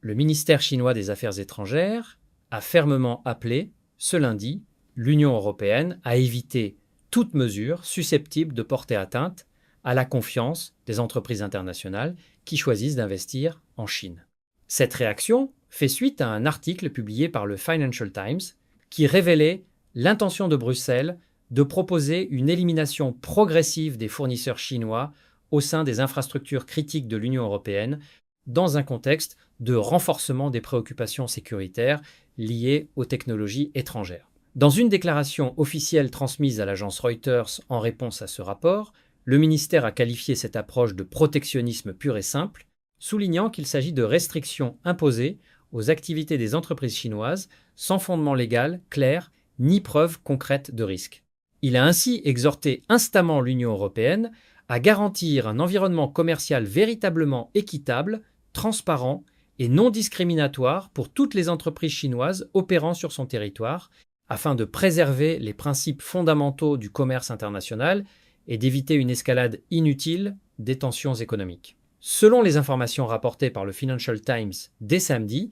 Le ministère chinois des Affaires étrangères a fermement appelé, ce lundi, l'Union européenne à éviter toute mesure susceptible de porter atteinte à la confiance des entreprises internationales qui choisissent d'investir en Chine. Cette réaction fait suite à un article publié par le Financial Times qui révélait l'intention de Bruxelles de proposer une élimination progressive des fournisseurs chinois au sein des infrastructures critiques de l'Union européenne dans un contexte de renforcement des préoccupations sécuritaires liées aux technologies étrangères. Dans une déclaration officielle transmise à l'agence Reuters en réponse à ce rapport, le ministère a qualifié cette approche de protectionnisme pur et simple, soulignant qu'il s'agit de restrictions imposées aux activités des entreprises chinoises sans fondement légal, clair, ni preuve concrète de risque. Il a ainsi exhorté instamment l'Union européenne à garantir un environnement commercial véritablement équitable, transparent et non discriminatoire pour toutes les entreprises chinoises opérant sur son territoire, afin de préserver les principes fondamentaux du commerce international et d'éviter une escalade inutile des tensions économiques. Selon les informations rapportées par le Financial Times dès samedi,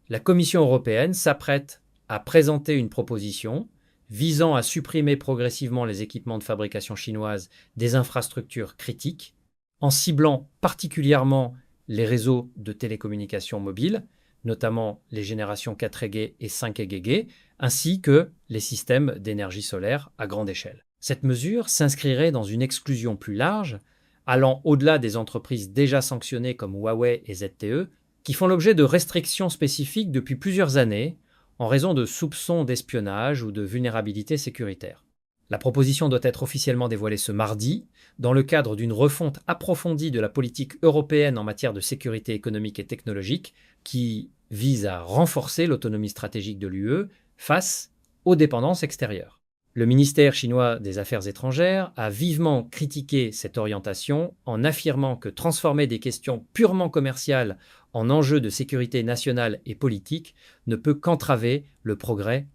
la Commission européenne s'apprête à présenter une proposition visant à supprimer progressivement les équipements de fabrication chinoise des infrastructures critiques, en ciblant particulièrement les réseaux de télécommunications mobiles, notamment les générations 4G et 5G, ainsi que les systèmes d'énergie solaire à grande échelle. Cette mesure s'inscrirait dans une exclusion plus large, allant au-delà des entreprises déjà sanctionnées comme Huawei et ZTE, qui font l'objet de restrictions spécifiques depuis plusieurs années, en raison de soupçons d'espionnage ou de vulnérabilité sécuritaire. La proposition doit être officiellement dévoilée ce mardi, dans le cadre d'une refonte approfondie de la politique européenne en matière de sécurité économique et technologique, qui vise à renforcer l'autonomie stratégique de l'UE face aux dépendances extérieures. Le ministère chinois des Affaires étrangères a vivement critiqué cette orientation en affirmant que transformer des questions purement commerciales en enjeux de sécurité nationale et politique ne peut qu'entraver le progrès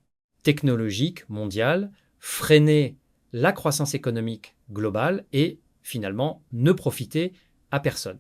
technologique mondial, freiner la croissance économique globale et, finalement, ne profiter à personne.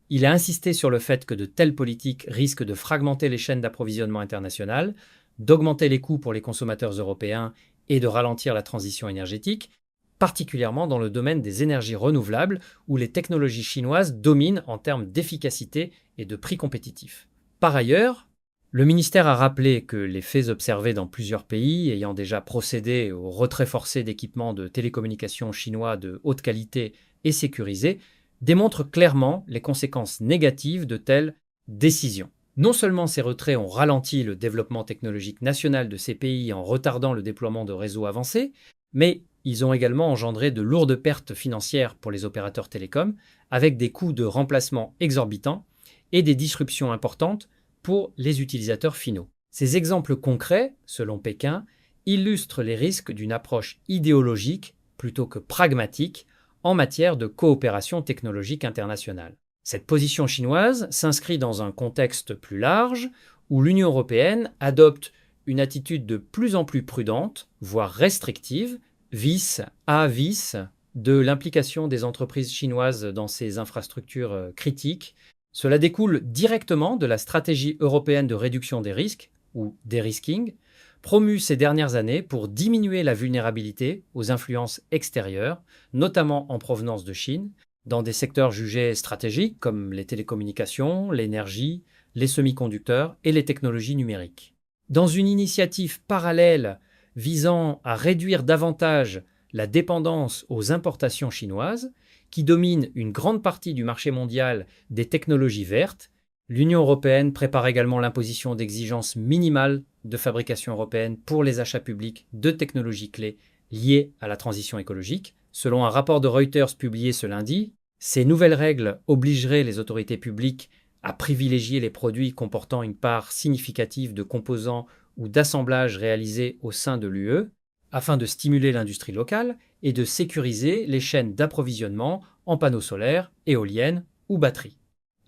Il a insisté sur le fait que de telles politiques risquent de fragmenter les chaînes d'approvisionnement internationales, d'augmenter les coûts pour les consommateurs européens et de ralentir la transition énergétique, particulièrement dans le domaine des énergies renouvelables où les technologies chinoises dominent en termes d'efficacité et de prix compétitifs. Par ailleurs, le ministère a rappelé que les faits observés dans plusieurs pays ayant déjà procédé au retrait forcé d'équipements de télécommunications chinois de haute qualité et sécurisés démontrent clairement les conséquences négatives de telles décisions. Non seulement ces retraits ont ralenti le développement technologique national de ces pays en retardant le déploiement de réseaux avancés, mais ils ont également engendré de lourdes pertes financières pour les opérateurs télécoms, avec des coûts de remplacement exorbitants et des disruptions importantes pour les utilisateurs finaux. Ces exemples concrets, selon Pékin, illustrent les risques d'une approche idéologique plutôt que pragmatique en matière de coopération technologique internationale. Cette position chinoise s'inscrit dans un contexte plus large où l'Union européenne adopte une attitude de plus en plus prudente, voire restrictive, vis à vis de l'implication des entreprises chinoises dans ces infrastructures critiques. Cela découle directement de la stratégie européenne de réduction des risques, ou dérisking, promue ces dernières années pour diminuer la vulnérabilité aux influences extérieures, notamment en provenance de Chine, dans des secteurs jugés stratégiques comme les télécommunications, l'énergie, les semi-conducteurs et les technologies numériques. Dans une initiative parallèle visant à réduire davantage la dépendance aux importations chinoises, qui dominent une grande partie du marché mondial des technologies vertes, l'Union européenne prépare également l'imposition d'exigences minimales de fabrication européenne pour les achats publics de technologies clés liées à la transition écologique. Selon un rapport de Reuters publié ce lundi, ces nouvelles règles obligeraient les autorités publiques à privilégier les produits comportant une part significative de composants ou d'assemblages réalisés au sein de l'UE, afin de stimuler l'industrie locale et de sécuriser les chaînes d'approvisionnement en panneaux solaires, éoliennes ou batteries.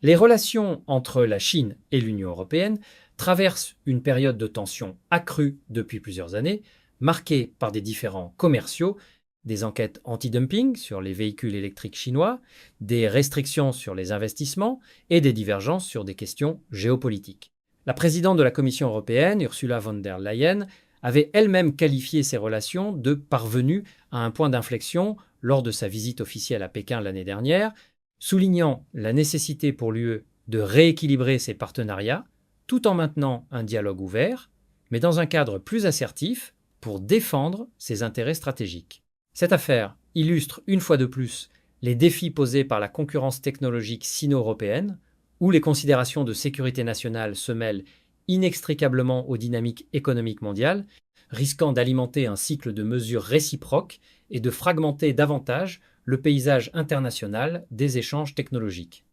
Les relations entre la Chine et l'Union européenne traversent une période de tension accrue depuis plusieurs années, marquée par des différends commerciaux des enquêtes anti-dumping sur les véhicules électriques chinois, des restrictions sur les investissements et des divergences sur des questions géopolitiques. La présidente de la Commission européenne, Ursula von der Leyen, avait elle-même qualifié ces relations de parvenues à un point d'inflexion lors de sa visite officielle à Pékin l'année dernière, soulignant la nécessité pour l'UE de rééquilibrer ses partenariats tout en maintenant un dialogue ouvert, mais dans un cadre plus assertif pour défendre ses intérêts stratégiques. Cette affaire illustre une fois de plus les défis posés par la concurrence technologique sino-européenne, où les considérations de sécurité nationale se mêlent inextricablement aux dynamiques économiques mondiales, risquant d'alimenter un cycle de mesures réciproques et de fragmenter davantage le paysage international des échanges technologiques.